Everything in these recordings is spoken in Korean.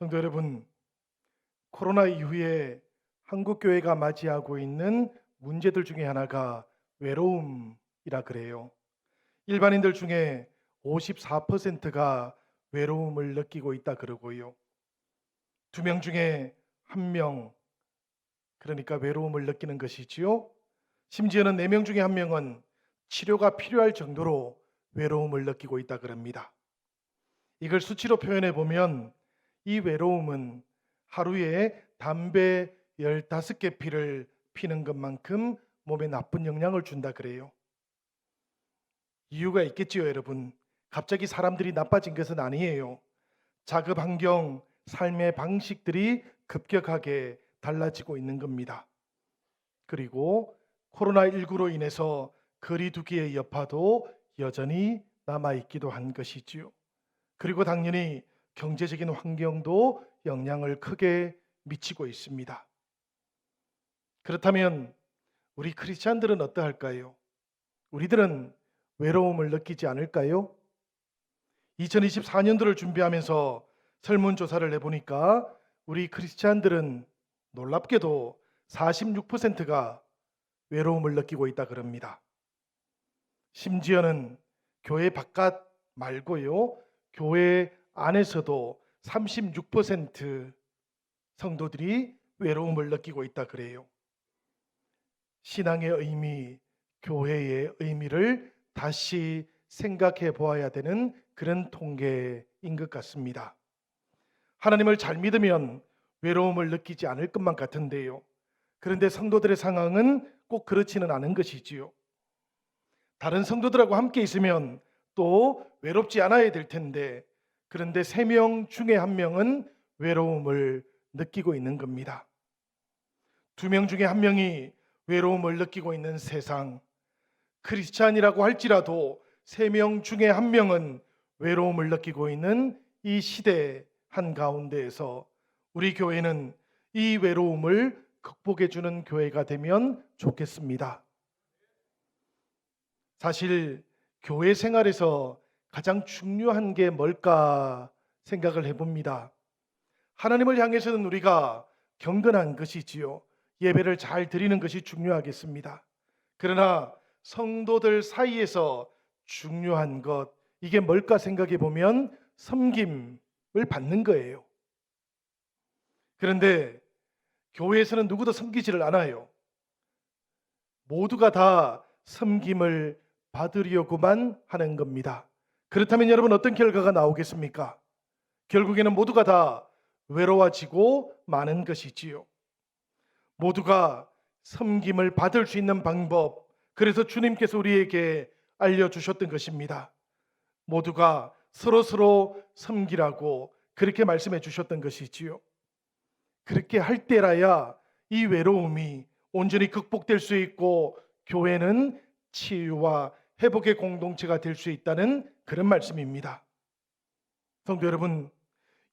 성도 여러분, 코로나 이후에 한국 교회가 맞이하고 있는 문제들 중에 하나가 외로움이라 그래요. 일반인들 중에 54%가 외로움을 느끼고 있다 그러고요. 2명 중에 1명, 그러니까 외로움을 느끼는 것이지요. 심지어는 4명 중에 1명은 치료가 필요할 정도로 외로움을 느끼고 있다 그럽니다. 이걸 수치로 표현해 보면 이 외로움은 하루에 담배 15개 피를 피는 것만큼 몸에 나쁜 영향을 준다 그래요. 이유가 있겠지요, 여러분. 갑자기 사람들이 나빠진 것은 아니에요. 작업 환경, 삶의 방식들이 급격하게 달라지고 있는 겁니다. 그리고 코로나19로 인해서 거리두기의 여파도 여전히 남아있기도 한 것이지요. 그리고 당연히 경제적인 환경도 영향을 크게 미치고 있습니다. 그렇다면 우리 크리스찬들은 어떠할까요? 우리들은 외로움을 느끼지 않을까요? 2024년도를 준비하면서 설문조사를 해보니까 우리 크리스찬들은 놀랍게도 46%가 외로움을 느끼고 있다 그럽니다. 심지어는 교회 바깥 말고요, 교회 안에서도 36% 성도들이 외로움을 느끼고 있다 그래요. 신앙의 의미, 교회의 의미를 다시 생각해 보아야 되는 그런 통계인 것 같습니다. 하나님을 잘 믿으면 외로움을 느끼지 않을 것만 같은데요. 그런데 성도들의 상황은 꼭 그렇지는 않은 것이지요. 다른 성도들하고 함께 있으면 또 외롭지 않아야 될 텐데, 그런데 3명 중에 1명은 외로움을 느끼고 있는 겁니다. 2명 중에 1명이 외로움을 느끼고 있는 세상, 크리스찬이라고 할지라도 3명 중에 1명은 외로움을 느끼고 있는 이 시대 한가운데에서 우리 교회는 이 외로움을 극복해 주는 교회가 되면 좋겠습니다. 사실 교회 생활에서 가장 중요한 게 뭘까 생각을 해봅니다. 하나님을 향해서는 우리가 경건한 것이지요. 예배를 잘 드리는 것이 중요하겠습니다. 그러나 성도들 사이에서 중요한 것, 이게 뭘까 생각해 보면 섬김을 받는 거예요. 그런데 교회에서는 누구도 섬기지를 않아요. 모두가 다 섬김을 받으려고만 하는 겁니다. 그렇다면 여러분, 어떤 결과가 나오겠습니까? 결국에는 모두가 다 외로워지고 마는 것이지요. 모두가 섬김을 받을 수 있는 방법, 그래서 주님께서 우리에게 알려주셨던 것입니다. 모두가 서로 섬기라고 그렇게 말씀해 주셨던 것이지요. 그렇게 할 때라야 이 외로움이 온전히 극복될 수 있고 교회는 치유와 회복의 공동체가 될 수 있다는 그런 말씀입니다. 성도 여러분,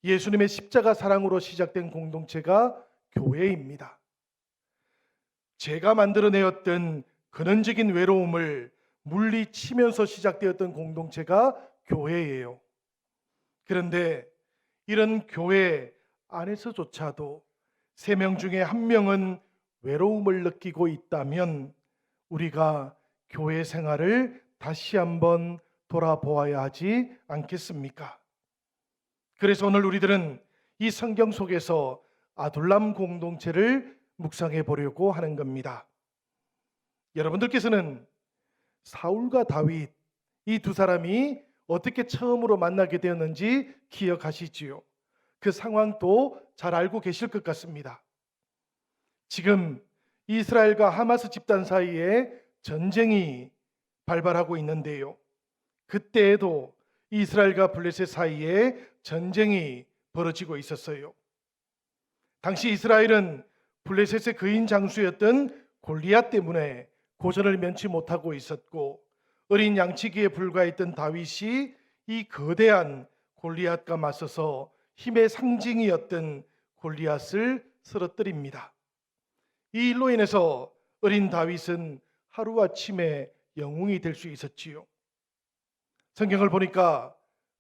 예수님의 십자가 사랑으로 시작된 공동체가 교회입니다. 제가 만들어내었던 근원적인 외로움을 물리치면서 시작되었던 공동체가 교회예요. 그런데 이런 교회 안에서조차도 3명 중에 1명은 외로움을 느끼고 있다면 우리가 교회 생활을 다시 한번 돌아보아야 하지 않겠습니까? 그래서 오늘 우리들은 이 성경 속에서 아둘람 공동체를 묵상해 보려고 하는 겁니다. 여러분들께서는 사울과 다윗, 이 두 사람이 어떻게 처음으로 만나게 되었는지 기억하시지요? 그 상황도 잘 알고 계실 것 같습니다. 지금 이스라엘과 하마스 집단 사이에 전쟁이 발발하고 있는데요. 그때에도 이스라엘과 블레셋 사이에 전쟁이 벌어지고 있었어요. 당시 이스라엘은 블레셋의 거인 장수였던 골리앗 때문에 고전을 면치 못하고 있었고, 어린 양치기에 불과했던 다윗이 이 거대한 골리앗과 맞서서 힘의 상징이었던 골리앗을 쓰러뜨립니다. 이 일로 인해서 어린 다윗은 하루아침에 영웅이 될 수 있었지요. 성경을 보니까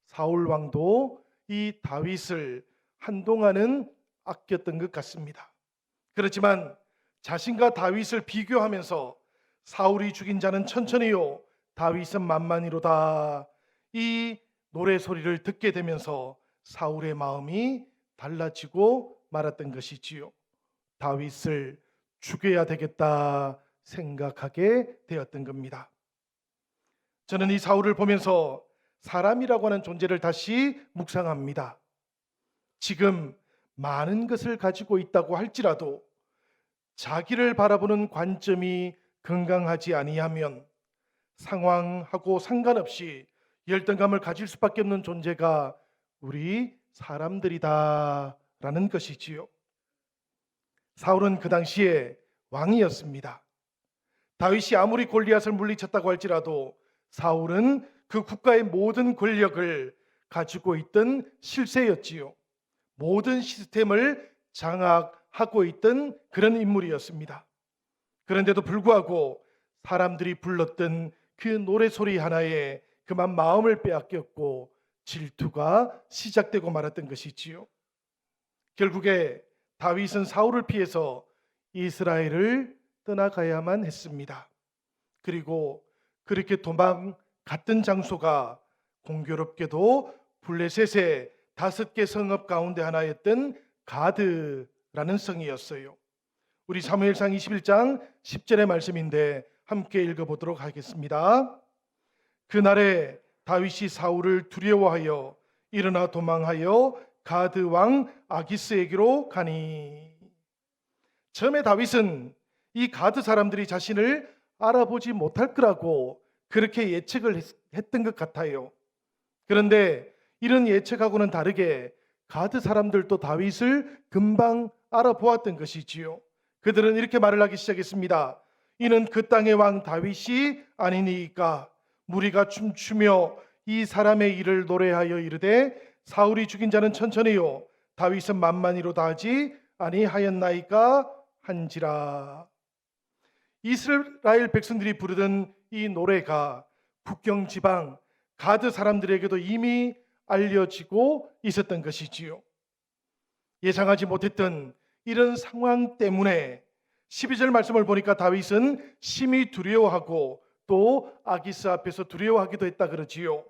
사울 왕도 이 다윗을 한동안은 아꼈던 것 같습니다. 그렇지만 자신과 다윗을 비교하면서 사울이 죽인 자는 천천히요, 다윗은 만만히로다, 이 노래 소리를 듣게 되면서 사울의 마음이 달라지고 말았던 것이지요. 다윗을 죽여야 되겠다 생각하게 되었던 겁니다. 저는 이 사울을 보면서 사람이라고 하는 존재를 다시 묵상합니다. 지금 많은 것을 가지고 있다고 할지라도 자기를 바라보는 관점이 건강하지 아니하면 상황하고 상관없이 열등감을 가질 수밖에 없는 존재가 우리 사람들이다라는 것이지요. 사울은 그 당시에 왕이었습니다. 다윗이 아무리 골리앗을 물리쳤다고 할지라도 사울은 그 국가의 모든 권력을 가지고 있던 실세였지요. 모든 시스템을 장악하고 있던 그런 인물이었습니다. 그런데도 불구하고 사람들이 불렀던 그 노래소리 하나에 그만 마음을 빼앗겼고 질투가 시작되고 말았던 것이지요. 결국에 다윗은 사울을 피해서 이스라엘을 떠나가야만 했습니다. 그리고 그렇게 도망갔던 장소가 공교롭게도 블레셋의 5개 성읍 가운데 하나였던 가드라는 성이었어요. 우리 사무엘상 21장 10절의 말씀인데 함께 읽어보도록 하겠습니다. 그날에 다윗이 사울을 두려워하여 일어나 도망하여 가드 왕 아기스에게로 가니. 처음에 다윗은 이 가드 사람들이 자신을 알아보지 못할 거라고 그렇게 예측을 했던 것 같아요. 그런데 이런 예측하고는 다르게 가드 사람들도 다윗을 금방 알아보았던 것이지요. 그들은 이렇게 말을 하기 시작했습니다. 이는 그 땅의 왕 다윗이 아니니까. 무리가 춤추며 이 사람의 일을 노래하여 이르되 사울이 죽인 자는 천천히요 다윗은 만만히로다 하지 아니하였나이까 한지라. 이스라엘 백성들이 부르던 이 노래가 국경 지방 가드 사람들에게도 이미 알려지고 있었던 것이지요. 예상하지 못했던 이런 상황 때문에 12절 말씀을 보니까 다윗은 심히 두려워하고 또 아기스 앞에서 두려워하기도 했다 그러지요.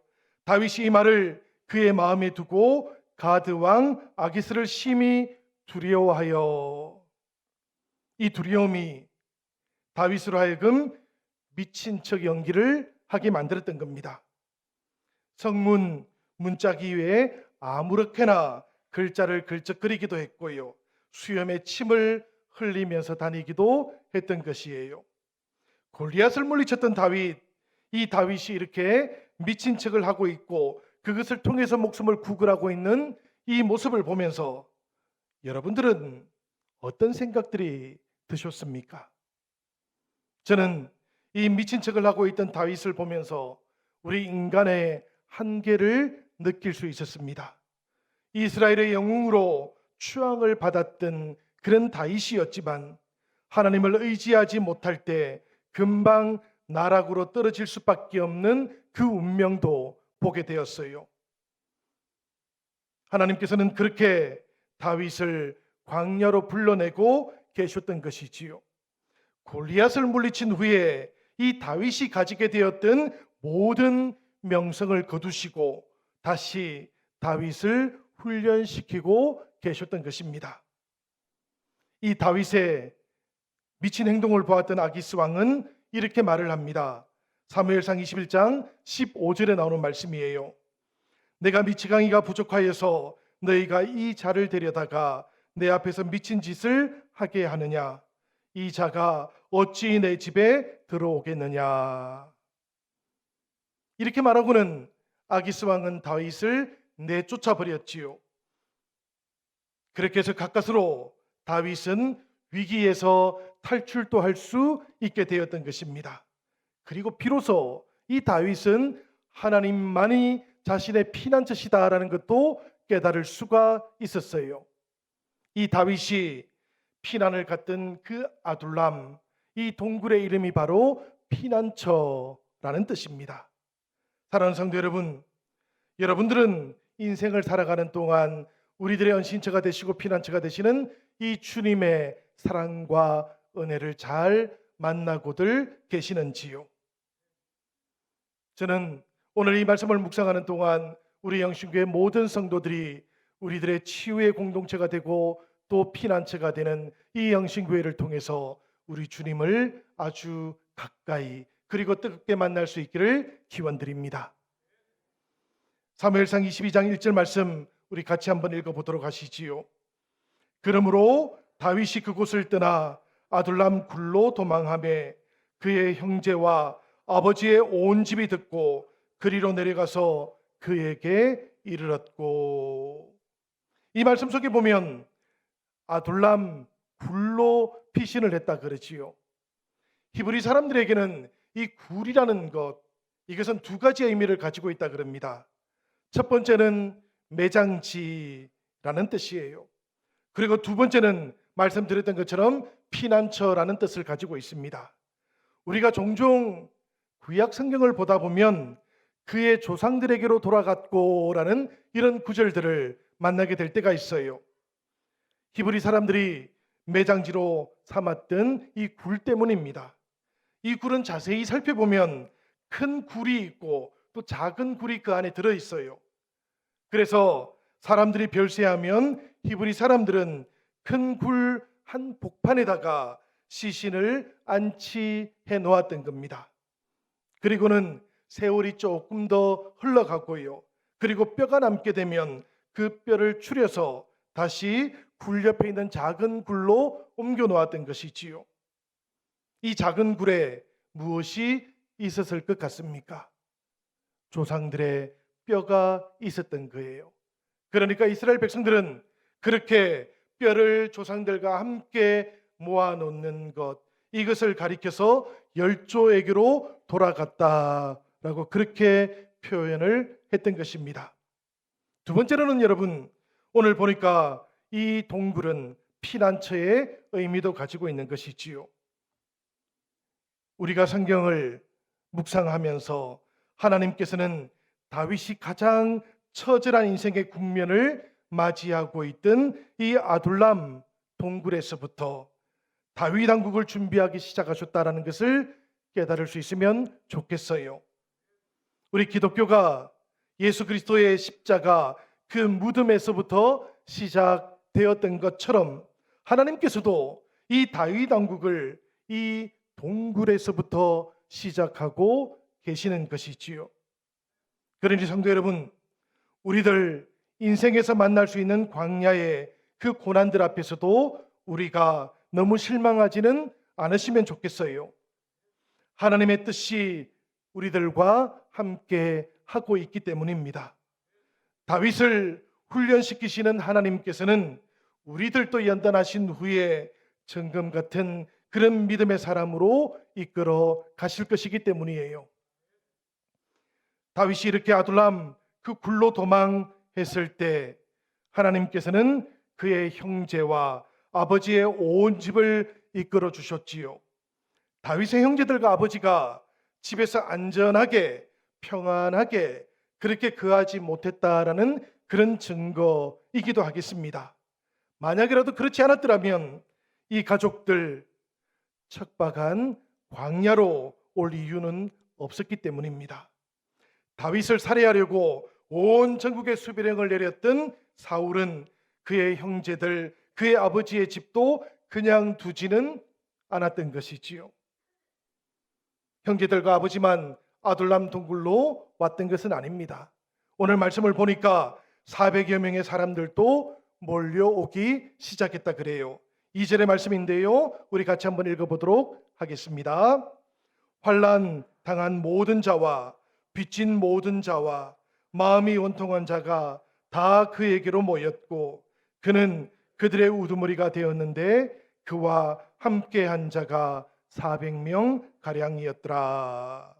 다윗이 이 말을 그의 마음에 두고 가드 왕 아기스를 심히 두려워하여, 이 두려움이 다윗으로 하여금 미친 척 연기를 하게 만들었던 겁니다. 성문 문짝이 위에 아무렇게나 글자를 걸적거리기도 했고요, 수염에 침을 흘리면서 다니기도 했던 것이에요. 골리앗을 물리쳤던 다윗, 이 다윗이 이렇게 미친 척을 하고 있고 그것을 통해서 목숨을 구걸하고 있는 이 모습을 보면서 여러분들은 어떤 생각들이 드셨습니까? 저는 이 미친 척을 하고 있던 다윗을 보면서 우리 인간의 한계를 느낄 수 있었습니다. 이스라엘의 영웅으로 추앙을 받았던 그런 다윗이었지만 하나님을 의지하지 못할 때 금방 나락으로 떨어질 수밖에 없는 그 운명도 보게 되었어요. 하나님께서는 그렇게 다윗을 광야로 불러내고 계셨던 것이지요. 골리앗을 물리친 후에 이 다윗이 가지게 되었던 모든 명성을 거두시고 다시 다윗을 훈련시키고 계셨던 것입니다. 이 다윗의 미친 행동을 보았던 아기스 왕은 이렇게 말을 합니다. 사무엘상 21장 15절에 나오는 말씀이에요. 내가 미치광이가 부족하여서 너희가 이 자를 데려다가 내 앞에서 미친 짓을 하게 하느냐? 이 자가 어찌 내 집에 들어오겠느냐? 이렇게 말하고는 아기스 왕은 다윗을 내쫓아 버렸지요. 그렇게 해서 가까스로 다윗은 위기에서 탈출도 할 수 있게 되었던 것입니다. 그리고 비로소 이 다윗은 하나님만이 자신의 피난처시다라는 것도 깨달을 수가 있었어요. 이 다윗이 피난을 갔던 그 아둘람, 이 동굴의 이름이 바로 피난처라는 뜻입니다. 사랑하는 성도 여러분, 여러분들은 인생을 살아가는 동안 우리들의 은신처가 되시고 피난처가 되시는 이 주님의 사랑과 은혜를 잘 만나고들 계시는지요? 저는 오늘 이 말씀을 묵상하는 동안 우리 영신교회 모든 성도들이 우리들의 치유의 공동체가 되고 또 피난처가 되는 이 영신교회를 통해서 우리 주님을 아주 가까이 그리고 뜨겁게 만날 수 있기를 기원드립니다. 사무엘상 22장 1절 말씀 우리 같이 한번 읽어보도록 하시지요. 그러므로 다윗이 그곳을 떠나 아둘람 굴로 도망하며 그의 형제와 아버지의 온 집이 듣고 그리로 내려가서 그에게 이르렀고. 이 말씀 속에 보면 아둘람 굴로 피신을 했다 그러지요. 히브리 사람들에게는 이 굴이라는 것, 이것은 두 가지의 의미를 가지고 있다 그럽니다. 첫 번째는 매장지라는 뜻이에요. 그리고 두 번째는 말씀드렸던 것처럼 피난처라는 뜻을 가지고 있습니다. 우리가 종종 구약 성경을 보다 보면 그의 조상들에게로 돌아갔고라는 이런 구절들을 만나게 될 때가 있어요. 히브리 사람들이 매장지로 삼았던 이 굴 때문입니다. 이 굴은 자세히 살펴보면 큰 굴이 있고 또 작은 굴이 그 안에 들어 있어요. 그래서 사람들이 별세하면 히브리 사람들은 큰 굴 한 복판에다가 시신을 안치해 놓았던 겁니다. 그리고는 세월이 조금 더 흘러가고요. 그리고 뼈가 남게 되면 그 뼈를 추려서 다시 굴 옆에 있는 작은 굴로 옮겨 놓았던 것이지요. 이 작은 굴에 무엇이 있었을 것 같습니까? 조상들의 뼈가 있었던 거예요. 그러니까 이스라엘 백성들은 그렇게 뼈를 조상들과 함께 모아놓는 것, 이것을 가리켜서 열조에게로 돌아갔다라고 그렇게 표현을 했던 것입니다. 두 번째로는 여러분, 오늘 보니까 이 동굴은 피난처의 의미도 가지고 있는 것이지요. 우리가 성경을 묵상하면서 하나님께서는 다윗이 가장 처절한 인생의 국면을 맞이하고 있던 이 아둘람 동굴에서부터 다윗 왕국을 준비하기 시작하셨다라는 것을 깨달을 수 있으면 좋겠어요. 우리 기독교가 예수 그리스도의 십자가 그 무덤에서부터 시작되었던 것처럼 하나님께서도 이 다윗 왕국을 이 동굴에서부터 시작하고 계시는 것이지요. 그러니 성도 여러분, 우리들 인생에서 만날 수 있는 광야의 그 고난들 앞에서도 우리가 너무 실망하지는 않으시면 좋겠어요. 하나님의 뜻이 우리들과 함께 하고 있기 때문입니다. 다윗을 훈련시키시는 하나님께서는 우리들도 연단하신 후에 정금 같은 그런 믿음의 사람으로 이끌어 가실 것이기 때문이에요. 다윗이 이렇게 아둘람 그 굴로 도망했을 때 하나님께서는 그의 형제와 아버지의 온 집을 이끌어 주셨지요. 다윗의 형제들과 아버지가 집에서 안전하게 평안하게 그렇게 거하지 못했다라는 그런 증거이기도 하겠습니다. 만약이라도 그렇지 않았더라면 이 가족들 척박한 광야로 올 이유는 없었기 때문입니다. 다윗을 살해하려고 온 전국에 수비령을 내렸던 사울은 그의 형제들, 그의 아버지의 집도 그냥 두지는 않았던 것이지요. 형제들과 아버지만 아둘람 동굴로 왔던 것은 아닙니다. 오늘 말씀을 보니까 400여 명의 사람들도 몰려오기 시작했다 그래요. 2절의 말씀인데요, 우리 같이 한번 읽어보도록 하겠습니다. 환난 당한 모든 자와 빚진 모든 자와 마음이 원통한 자가 다 그에게로 모였고 그는 그들의 우두머리가 되었는데 그와 함께한 자가 400명 가량이었더라.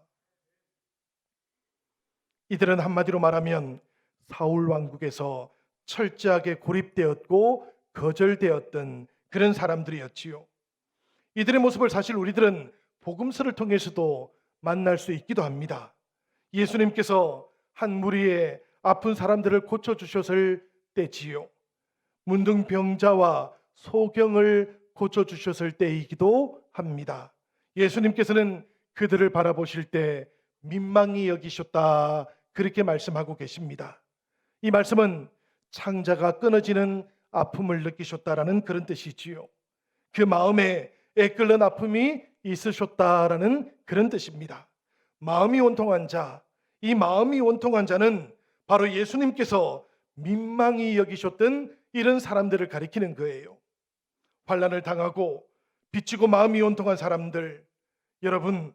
이들은 한마디로 말하면 사울 왕국에서 철저하게 고립되었고 거절되었던 그런 사람들이었지요. 이들의 모습을 사실 우리들은 복음서를 통해서도 만날 수 있기도 합니다. 예수님께서 한 무리의 아픈 사람들을 고쳐주셨을 때지요. 문둥병자와 소경을 고쳐주셨을 때이기도 합니다. 예수님께서는 그들을 바라보실 때 민망히 여기셨다, 그렇게 말씀하고 계십니다. 이 말씀은 창자가 끊어지는 아픔을 느끼셨다라는 그런 뜻이지요. 그 마음에 애끓는 아픔이 있으셨다라는 그런 뜻입니다. 마음이 원통한 자, 이 마음이 원통한 자는 바로 예수님께서 민망히 여기셨던 이런 사람들을 가리키는 거예요. 환난을 당하고 빚지고 마음이 원통한 사람들, 여러분,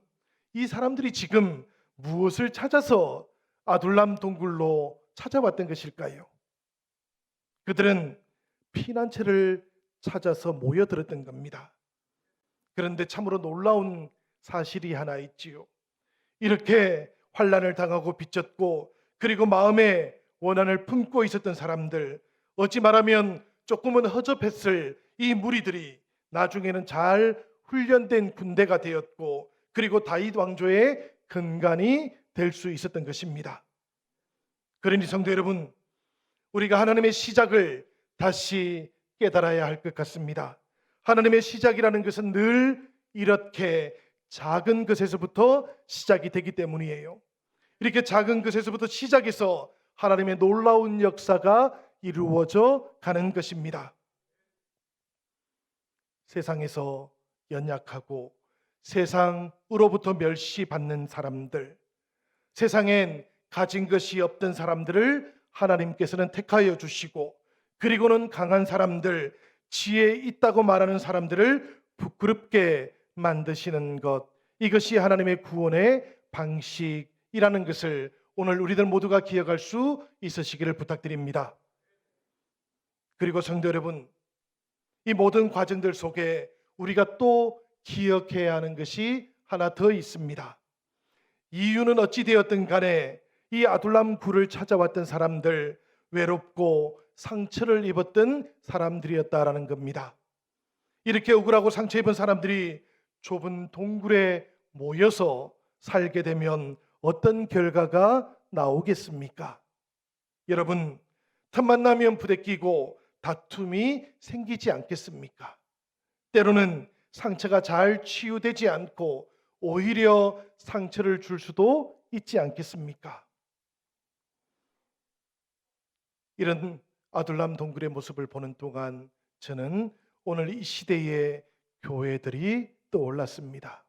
이 사람들이 지금 무엇을 찾아서 아둘람 동굴로 찾아왔던 것일까요? 그들은 피난처를 찾아서 모여들었던 겁니다. 그런데 참으로 놀라운 사실이 하나 있지요. 이렇게 환난을 당하고 빚졌고 그리고 마음에 원한을 품고 있었던 사람들, 어찌 말하면 조금은 허접했을 이 무리들이 나중에는 잘 훈련된 군대가 되었고 그리고 다윗 왕조의 근간이 될 수 있었던 것입니다. 그러니 성도 여러분, 우리가 하나님의 시작을 다시 깨달아야 할 것 같습니다. 하나님의 시작이라는 것은 늘 이렇게 작은 것에서부터 시작이 되기 때문이에요. 이렇게 작은 것에서부터 시작해서 하나님의 놀라운 역사가 이루어져 가는 것입니다. 세상에서 연약하고 세상으로부터 멸시받는 사람들, 세상엔 가진 것이 없던 사람들을 하나님께서는 택하여 주시고, 그리고는 강한 사람들, 지혜 있다고 말하는 사람들을 부끄럽게 만드시는 것, 이것이 하나님의 구원의 방식이라는 것을 오늘 우리들 모두가 기억할 수 있으시기를 부탁드립니다. 그리고 성도 여러분, 이 모든 과정들 속에 우리가 또 기억해야 하는 것이 하나 더 있습니다. 이유는 어찌 되었든 간에 이 아둘람 굴을 찾아왔던 사람들, 외롭고 상처를 입었던 사람들이었다라는 겁니다. 이렇게 억울하고 상처 입은 사람들이 좁은 동굴에 모여서 살게 되면 어떤 결과가 나오겠습니까? 여러분, 틈만 나면 부대끼고 다툼이 생기지 않겠습니까? 때로는 상처가 잘 치유되지 않고 오히려 상처를 줄 수도 있지 않겠습니까? 이런 아둘람 동굴의 모습을 보는 동안 저는 오늘 이 시대의 교회들이 떠올랐습니다.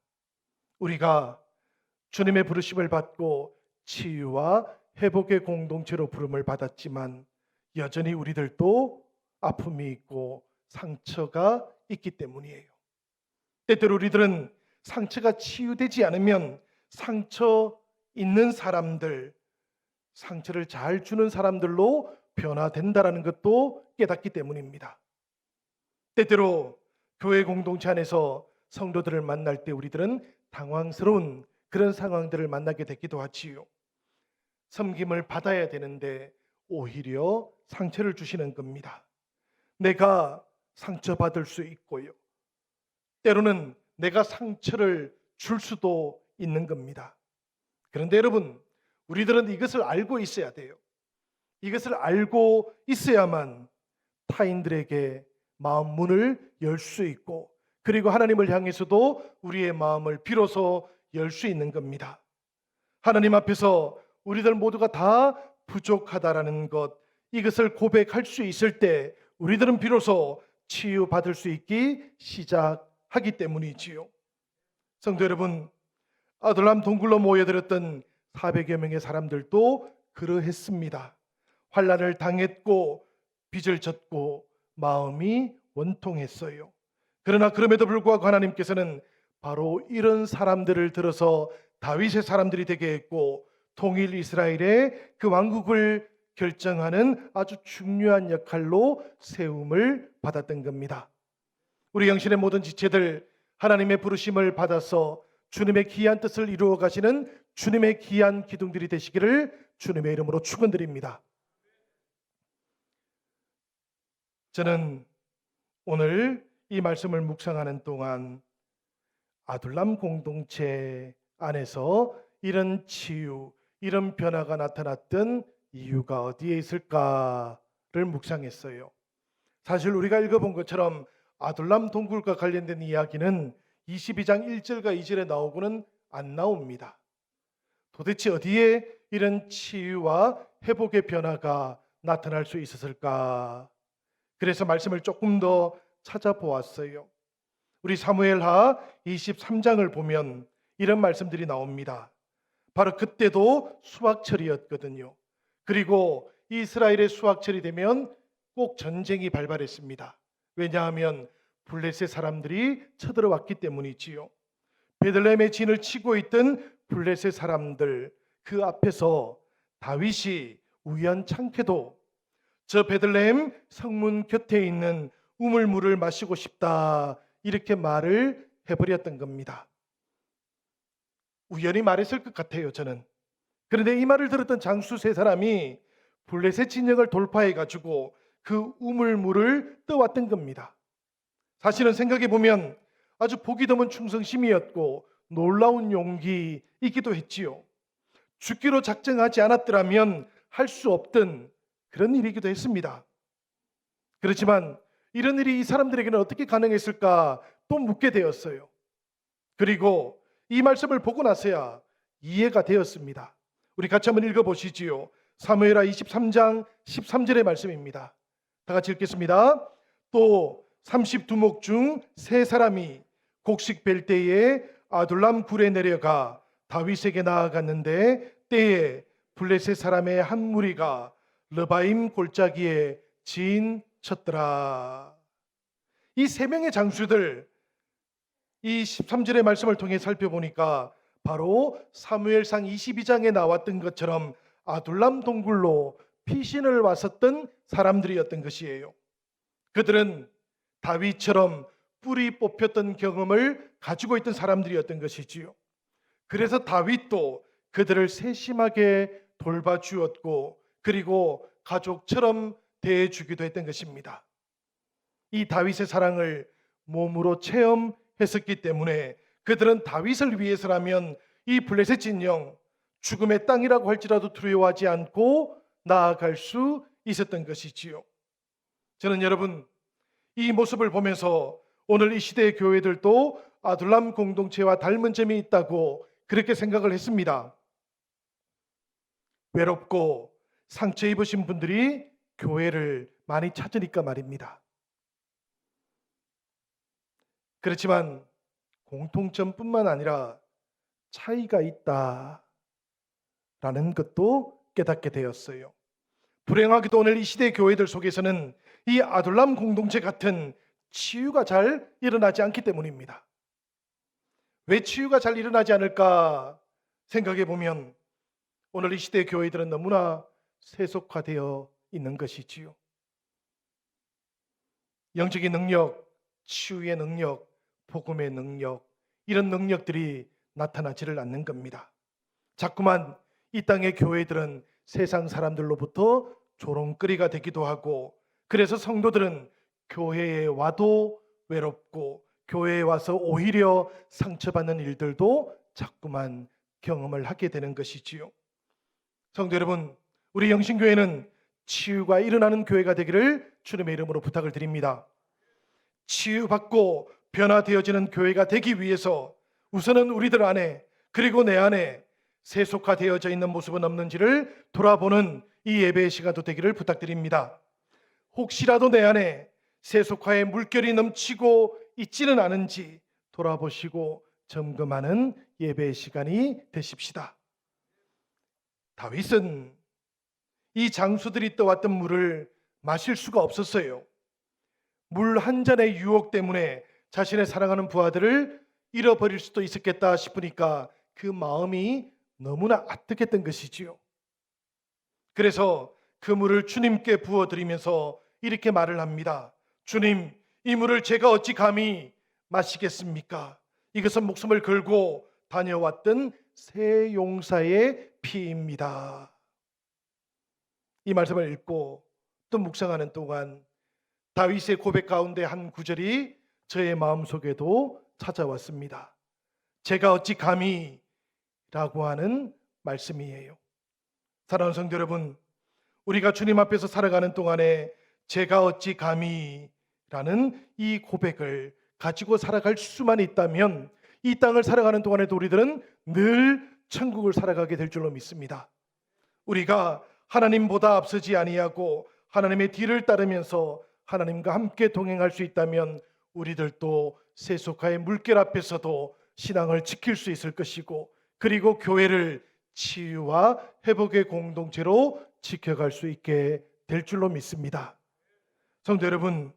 우리가 주님의 부르심을 받고 치유와 회복의 공동체로 부름을 받았지만 여전히 우리들도 아픔이 있고 상처가 있기 때문이에요. 때때로 우리들은 상처가 치유되지 않으면 상처 있는 사람들, 상처를 잘 주는 사람들로 변화된다라는 것도 깨닫기 때문입니다. 때때로 교회 공동체 안에서 성도들을 만날 때 우리들은 당황스러운 그런 상황들을 만나게 되기도 하지요. 섬김을 받아야 되는데 오히려 상처를 주시는 겁니다. 내가 상처받을 수 있고요, 때로는 내가 상처를 줄 수도 있는 겁니다. 그런데 여러분, 우리들은 이것을 알고 있어야 돼요. 이것을 알고 있어야만 타인들에게 마음 문을 열 수 있고, 그리고 하나님을 향해서도 우리의 마음을 비로소 열 수 있는 겁니다. 하나님 앞에서 우리들 모두가 다 부족하다라는 것, 이것을 고백할 수 있을 때 우리들은 비로소 치유받을 수 있기 시작하기 때문이지요. 성도 여러분, 아둘람 동굴로 모여들었던 400여 명의 사람들도 그러했습니다. 환난을 당했고 빚을 졌고 마음이 원통했어요. 그러나 그럼에도 불구하고 하나님께서는 바로 이런 사람들을 들어서 다윗의 사람들이 되게 했고 통일 이스라엘의 그 왕국을 결정하는 아주 중요한 역할로 세움을 받았던 겁니다. 우리 영신의 모든 지체들, 하나님의 부르심을 받아서 주님의 귀한 뜻을 이루어 가시는 주님의 귀한 기둥들이 되시기를 주님의 이름으로 축원드립니다. 저는 오늘 이 말씀을 묵상하는 동안 아둘람 공동체 안에서 이런 치유, 이런 변화가 나타났던 이유가 어디에 있을까를 묵상했어요. 사실 우리가 읽어본 것처럼 아둘람 동굴과 관련된 이야기는 22장 1절과 2절에 나오고는 안 나옵니다. 도대체 어디에 이런 치유와 회복의 변화가 나타날 수 있었을까? 그래서 말씀을 조금 더 찾아보았어요. 우리 사무엘하 23장을 보면 이런 말씀들이 나옵니다. 바로 그때도 수확철이었거든요. 그리고 이스라엘의 수확철이 되면 꼭 전쟁이 발발했습니다. 왜냐하면 블레셋 사람들이 쳐들어왔기 때문이지요. 베들레헴의 진을 치고 있던 블레셋 사람들, 그 앞에서 다윗이 우연찮게도 저 베들레헴 성문 곁에 있는 우물물을 마시고 싶다, 이렇게 말을 해버렸던 겁니다. 우연히 말했을 것 같아요, 저는. 그런데 이 말을 들었던 장수 세 사람이 블레셋 진영을 돌파해 가지고 그 우물물을 떠왔던 겁니다. 사실은 생각해 보면 아주 보기 드문 충성심이었고 놀라운 용기이기도 했지요. 죽기로 작정하지 않았더라면 할 수 없던 그런 일이기도 했습니다. 그렇지만 이런 일이 이 사람들에게는 어떻게 가능했을까 또 묻게 되었어요. 그리고 이 말씀을 보고 나서야 이해가 되었습니다. 우리 같이 한번 읽어보시지요. 사무엘하 23장 13절의 말씀입니다. 다 같이 읽겠습니다. 또 32목 중 세 사람이 곡식 벨 때에 아둘람 굴에 내려가 다윗에게 나아갔는데 때에 블레셋 사람의 한 무리가 르바임 골짜기에 진 쳤더라. 이 세 명의 장수들, 이 13절의 말씀을 통해 살펴보니까 바로 사무엘상 22장에 나왔던 것처럼 아둘람 동굴로 피신을 왔었던 사람들이었던 것이에요. 그들은 다윗처럼 뿔이 뽑혔던 경험을 가지고 있던 사람들이었던 것이지요. 그래서 다윗도 그들을 세심하게 돌봐주었고 그리고 가족처럼 대해주기도 했던 것입니다. 이 다윗의 사랑을 몸으로 체험했었기 때문에 그들은 다윗을 위해서라면 이 블레셋 진영, 죽음의 땅이라고 할지라도 두려워하지 않고 나아갈 수 있었던 것이지요. 저는 여러분, 이 모습을 보면서 오늘 이 시대의 교회들도 아둘람 공동체와 닮은 점이 있다고 그렇게 생각을 했습니다. 외롭고 상처 입으신 분들이 교회를 많이 찾으니까 말입니다. 그렇지만 공통점뿐만 아니라 차이가 있다라는 것도 깨닫게 되었어요. 불행하게도 오늘 이 시대 교회들 속에서는 이 아둘람 공동체 같은 치유가 잘 일어나지 않기 때문입니다. 왜 치유가 잘 일어나지 않을까 생각해 보면 오늘 이 시대 교회들은 너무나 세속화되어 있는 것이지요. 영적인 능력, 치유의 능력, 복음의 능력, 이런 능력들이 나타나지를 않는 겁니다. 자꾸만 이 땅의 교회들은 세상 사람들로부터 조롱거리가 되기도 하고, 그래서 성도들은 교회에 와도 외롭고 교회에 와서 오히려 상처받는 일들도 자꾸만 경험을 하게 되는 것이지요. 성도 여러분, 우리 영신교회는 치유가 일어나는 교회가 되기를 주님의 이름으로 부탁을 드립니다. 치유받고 변화되어지는 교회가 되기 위해서 우선은 우리들 안에, 그리고 내 안에 세속화되어져 있는 모습은 없는지를 돌아보는 이 예배의 시간도 되기를 부탁드립니다. 혹시라도 내 안에 세속화의 물결이 넘치고 있지는 않은지 돌아보시고 점검하는 예배의 시간이 되십시다. 다윗은 이 장수들이 떠왔던 물을 마실 수가 없었어요. 물 한 잔의 유혹 때문에 자신의 사랑하는 부하들을 잃어버릴 수도 있었겠다 싶으니까 그 마음이 너무나 아득했던 것이지요. 그래서 그 물을 주님께 부어드리면서 이렇게 말을 합니다. 주님, 이 물을 제가 어찌 감히 마시겠습니까? 이것은 목숨을 걸고 다녀왔던 새 용사의 피입니다. 이 말씀을 읽고 또 묵상하는 동안 다윗의 고백 가운데 한 구절이 저의 마음속에도 찾아왔습니다. 제가 어찌 감히 라고 하는 말씀이에요. 사랑하는 성도 여러분, 우리가 주님 앞에서 살아가는 동안에 제가 어찌 감히 라는 이 고백을 가지고 살아갈 수만 있다면 이 땅을 살아가는 동안에도 우리들은 늘 천국을 살아가게 될 줄로 믿습니다. 우리가 하나님보다 앞서지 아니하고 하나님의 뒤를 따르면서 하나님과 함께 동행할 수 있다면 우리들도 세속화의 물결 앞에서도 신앙을 지킬 수 있을 것이고, 그리고 교회를 치유와 회복의 공동체로 지켜갈 수 있게 될 줄로 믿습니다. 성도 여러분,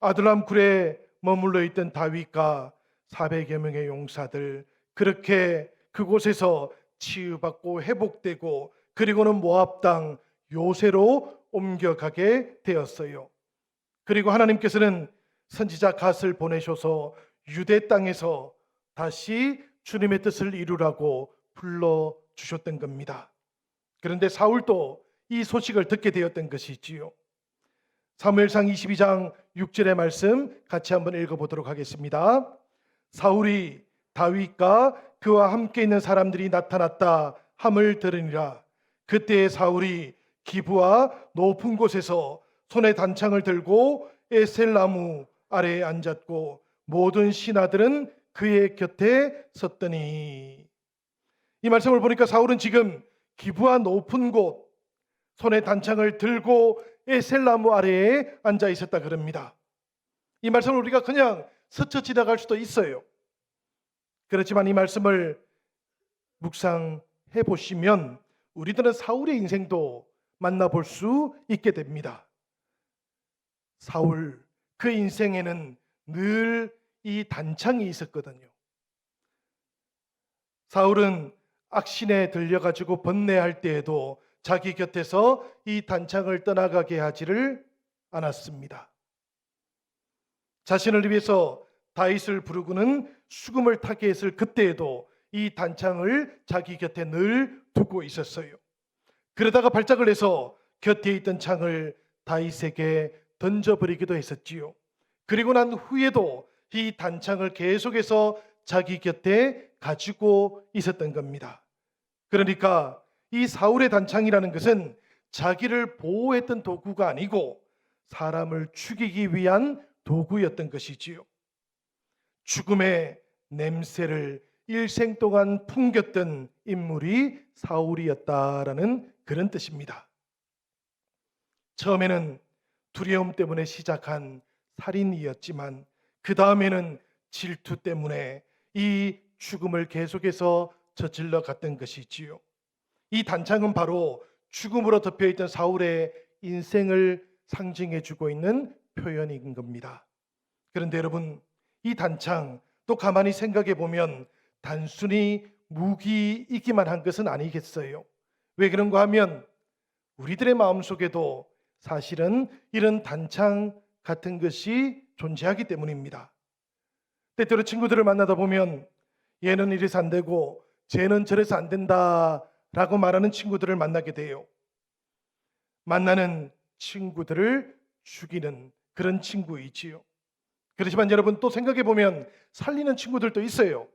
아둘람 굴에 머물러 있던 다윗과 400여 명의 용사들, 그렇게 그곳에서 치유받고 회복되고 그리고는 모압 땅 요새로 옮겨가게 되었어요. 그리고 하나님께서는 선지자 갓을 보내셔서 유대 땅에서 다시 주님의 뜻을 이루라고 불러주셨던 겁니다. 그런데 사울도 이 소식을 듣게 되었던 것이지요. 사무엘상 22장 6절의 말씀 같이 한번 읽어보도록 하겠습니다. 사울이 다윗과 그와 함께 있는 사람들이 나타났다 함을 들으니라. 그때 사울이 기브와 높은 곳에서 손에 단창을 들고 에셀나무 아래에 앉았고 모든 신하들은 그의 곁에 섰더니. 이 말씀을 보니까 사울은 지금 기브와 높은 곳, 손에 단창을 들고 에셀나무 아래에 앉아 있었다 그럽니다. 이 말씀을 우리가 그냥 스쳐 지나갈 수도 있어요. 그렇지만 이 말씀을 묵상해 보시면 우리들은 사울의 인생도 만나볼 수 있게 됩니다. 사울, 그 인생에는 늘 이 단창이 있었거든요. 사울은 악신에 들려가지고 번뇌할 때에도 자기 곁에서 이 단창을 떠나가게 하지를 않았습니다. 자신을 위해서 다윗을 부르고는 수금을 타게 했을 그때에도 이 단창을 자기 곁에 늘 두고 있었어요. 그러다가 발작을 해서 곁에 있던 창을 다윗에게 던져버리기도 했었지요. 그리고 난 후에도 이 단창을 계속해서 자기 곁에 가지고 있었던 겁니다. 그러니까 이 사울의 단창이라는 것은 자기를 보호했던 도구가 아니고 사람을 죽이기 위한 도구였던 것이지요. 죽음의 냄새를 일생 동안 풍겼던 인물이 사울이었다라는 그런 뜻입니다. 처음에는 두려움 때문에 시작한 살인이었지만 그 다음에는 질투 때문에 이 죽음을 계속해서 저질러 갔던 것이지요. 이 단창은 바로 죽음으로 덮여있던 사울의 인생을 상징해주고 있는 표현인 겁니다. 그런데 여러분, 이 단창 또 가만히 생각해 보면 단순히 무기이기만 한 것은 아니겠어요. 왜 그런가 하면 우리들의 마음속에도 사실은 이런 단창 같은 것이 존재하기 때문입니다. 때때로 친구들을 만나다 보면 얘는 이래서 안 되고 쟤는 저래서 안 된다 라고 말하는 친구들을 만나게 돼요. 만나는 친구들을 죽이는 그런 친구이지요. 그렇지만 여러분, 또 생각해 보면 살리는 친구들도 있어요.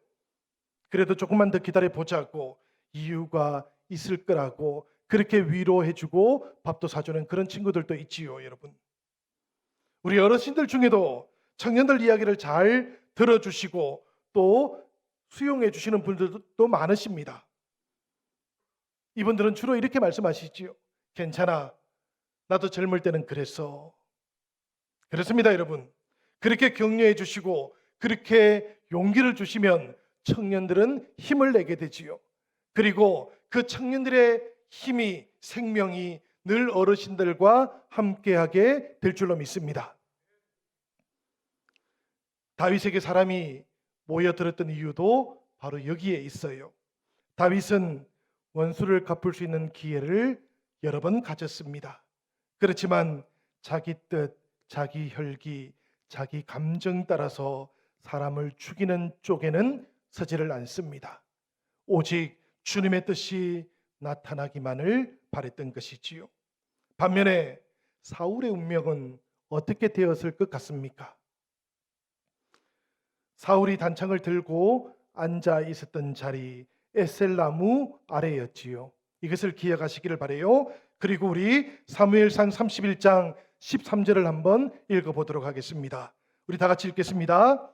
그래도 조금만 더 기다려 보자고 이유가 있을 거라고 그렇게 위로해주고 밥도 사주는 그런 친구들도 있지요. 여러분, 우리 어르신들 중에도 청년들 이야기를 잘 들어주시고 또 수용해 주시는 분들도 많으십니다. 이분들은 주로 이렇게 말씀하시지요. 괜찮아, 나도 젊을 때는 그랬어. 그렇습니다. 여러분, 그렇게 격려해 주시고 그렇게 용기를 주시면 청년들은 힘을 내게 되지요. 그리고 그 청년들의 힘이, 생명이 늘 어르신들과 함께하게 될 줄로 믿습니다. 다윗에게 사람이 모여들었던 이유도 바로 여기에 있어요. 다윗은 원수를 갚을 수 있는 기회를 여러 번 가졌습니다. 그렇지만 자기 뜻, 자기 혈기, 자기 감정 따라서 사람을 죽이는 쪽에는 서지를 않습니다. 오직 주님의 뜻이 나타나기만을 바랬던 것이지요. 반면에 사울의 운명은 어떻게 되었을 것 같습니까? 사울이 단창을 들고 앉아 있었던 자리, 에셀나무 아래였지요. 이것을 기억하시기를 바라요. 그리고 우리 사무엘상 31장 13절을 한번 읽어보도록 하겠습니다. 우리 다 같이 읽겠습니다.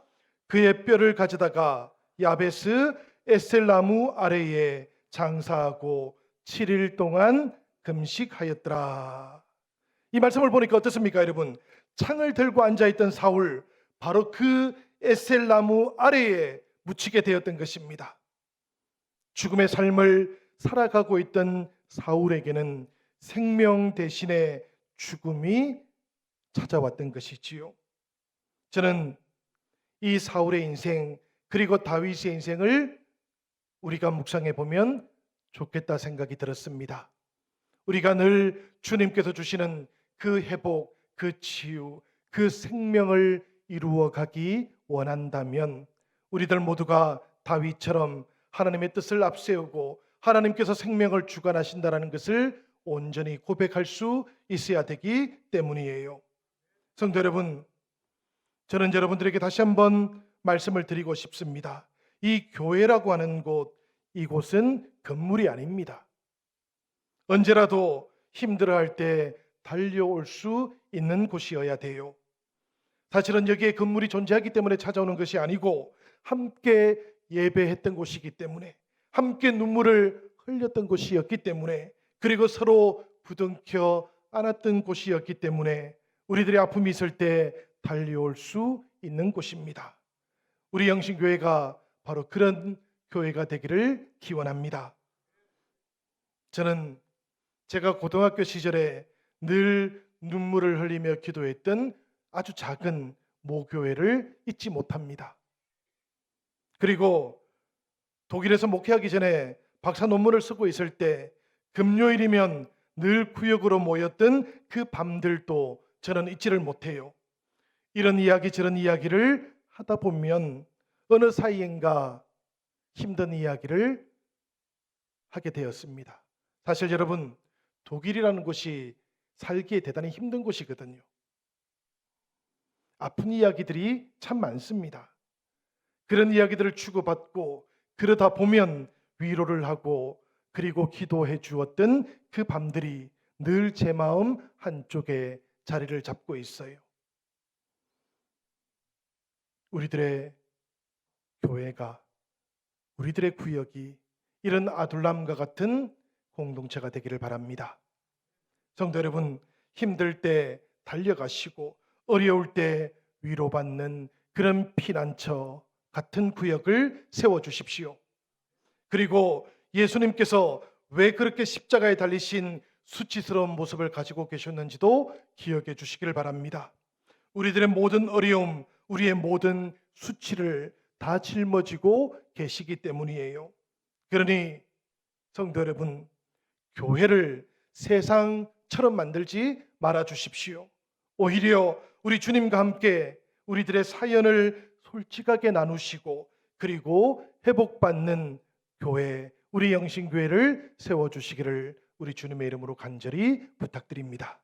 그의 뼈를 가져다가 야베스 에셀나무 아래에 장사하고 7일 동안 금식하였더라. 이 말씀을 보니까 어떻습니까, 여러분? 창을 들고 앉아있던 사울, 바로 그 에셀나무 아래에 묻히게 되었던 것입니다. 죽음의 삶을 살아가고 있던 사울에게는 생명 대신에 죽음이 찾아왔던 것이지요. 저는 이 사울의 인생, 그리고 다윗의 인생을 우리가 묵상해 보면 좋겠다 생각이 들었습니다. 우리가 늘 주님께서 주시는 그 회복, 그 치유, 그 생명을 이루어 가기 원한다면 우리들 모두가 다윗처럼 하나님의 뜻을 앞세우고 하나님께서 생명을 주관하신다는 것을 온전히 고백할 수 있어야 되기 때문이에요. 성도 여러분, 저는 여러분들에게 다시 한번 말씀을 드리고 싶습니다. 이 교회라고 하는 곳, 이곳은 건물이 아닙니다. 언제라도 힘들어할 때 달려올 수 있는 곳이어야 돼요. 사실은 여기에 건물이 존재하기 때문에 찾아오는 것이 아니고 함께 예배했던 곳이기 때문에, 함께 눈물을 흘렸던 곳이었기 때문에, 그리고 서로 부둥켜 안았던 곳이었기 때문에 우리들의 아픔이 있을 때 달려올 수 있는 곳입니다. 우리 영신교회가 바로 그런 교회가 되기를 기원합니다. 저는 제가 고등학교 시절에 늘 눈물을 흘리며 기도했던 아주 작은 모교회를 잊지 못합니다. 그리고 독일에서 목회하기 전에 박사 논문을 쓰고 있을 때 금요일이면 늘 구역으로 모였던 그 밤들도 저는 잊지를 못해요. 이런 이야기 저런 이야기를 하다 보면 어느 사이인가 힘든 이야기를 하게 되었습니다. 사실 여러분, 독일이라는 곳이 살기에 대단히 힘든 곳이거든요. 아픈 이야기들이 참 많습니다. 그런 이야기들을 주고받고 그러다 보면 위로를 하고 그리고 기도해 주었던 그 밤들이 늘 제 마음 한쪽에 자리를 잡고 있어요. 우리들의 교회가, 우리들의 구역이 이런 아둘람과 같은 공동체가 되기를 바랍니다. 성도 여러분, 힘들 때 달려가시고 어려울 때 위로받는 그런 피난처 같은 구역을 세워주십시오. 그리고 예수님께서 왜 그렇게 십자가에 달리신 수치스러운 모습을 가지고 계셨는지도 기억해 주시기를 바랍니다. 우리들의 모든 어려움, 우리의 모든 수치를 다 짊어지고 계시기 때문이에요. 그러니 성도 여러분, 교회를 세상처럼 만들지 말아 주십시오. 오히려 우리 주님과 함께 우리들의 사연을 솔직하게 나누시고 그리고 회복받는 교회, 우리 영신교회를 세워주시기를 우리 주님의 이름으로 간절히 부탁드립니다.